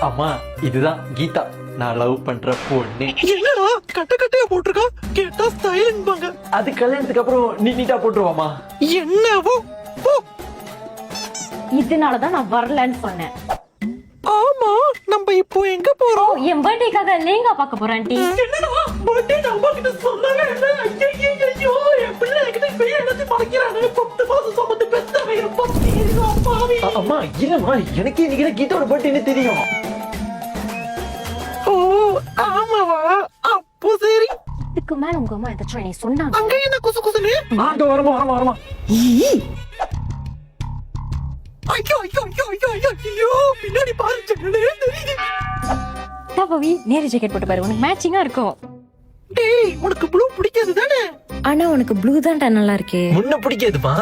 அம்மா இதுதான் கீதா, நான் லவ் பண்ற பொண்ணு. என்னடா கட்ட கட்டையா போட்டிருக்கா? கேட்டா ஸ்டைல்ன்பாங்க. அது கல்யாணத்துக்கு அப்புறம் நீட்டா போட்டுருவாமா. என்னவோ போ. இதனாலதான் நான் வரலன்னு சொன்னேன். ஆமா, நம்ம இப்போ எங்க போறோம்? என் பர்த்டேக்காக லேங்கா பார்க்க போறேன் ஆண்டி. என்னடா பர்த்டே அம்மா கிட்ட சொல்லவே இல்ல. ஐயோ என் பிள்ளை கிட்ட போய் என்னது மறைக்கிறானே. 10 மாசம் சுமந்து பெத்தவன் இருப்பா பாவி. அம்மா இல்லம்மா, எனக்கு இன்னைக்கு கீதாவோட பர்த்டேன்னு தெரியும். ஓ ஆமாவா? அப்போ சரி. இதுக்கு மேல உங்க அம்மா எதாச்சும் என்னை சொன்னாங்க. அங்க என்ன குசு குசுன்னு? ஆட்டோ வரமா. ஐயோ ஐயோ ஐயோ ஐயோ ஐயோ ஐயோ, பின்னாடி பாரு ஜன்னலே தெரியுது. பவி நேரு ஜாக்கெட் போட்டு பாரு, உனக்கு மேட்சிங்கா இருக்கும். டேய் உனக்கு ப்ளூ பிடிக்காது தானே? ஆனா உனக்கு ப்ளூ தான்டா நல்லா இருக்கு. முன்ன பிடிக்காதுமா,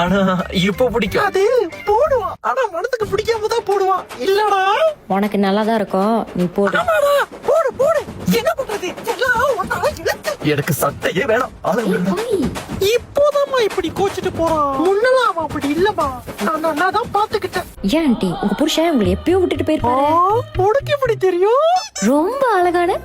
ஆனா இப்ப பிடிக்கும். அது போடுவான், ஆனா மனசுக்கு பிடிக்காம தான் போடுவான். இல்லடா உனக்கு நல்லா தான் இருக்கும், நீ போடு. ஆமாடா, போடு போடு. என்ன பண்றது? எல்லாம் ஒண்ணா இழுத்து. எனக்கு சட்டையே வேணாம். இப்போதாம்மா இப்படி கோச்சிட்டு போறான். முன்னலாம் அவன் அப்படி இல்லம்மா. நான் நல்லா தான் பாத்துக்கிட்டேன். ஏன் ஆண்டி, உங்க புருஷன் உங்களை எப்பயோ விட்டுட்டு போயிருப்பாரு. உனக்கு எப்படி தெரியும்? ரொம்ப அழகான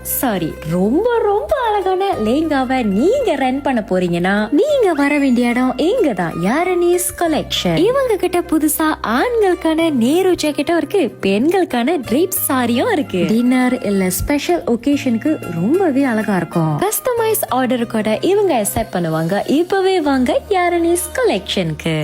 ரொம்ப ரொம்ப அழகான லேங்காவை நீங்க ரன் பண்ண போறீங்கன்னா நீங்க வர வேண்டிய இடம் இங்கதான், யாரனீஸ் கலெக்ஷன். இவங்க கிட்ட புதுசா ஆண்களுக்கான நேரு ஜாக்கெட்டும் இருக்கு, பெண்களுக்கான ட்ரீப் சாரியும் இருக்கு. டின்னர் இல்ல ஸ்பெஷல் ஒகேஷனுக்கு ரொம்பவே அழகா இருக்கும். கஸ்டமைஸ் ஆர்டர் கூட இவங்க அக்செப்ட் பண்ணுவாங்க. இப்பவே வாங்க யாரனீஸ் கலெக்ஷனுக்கு.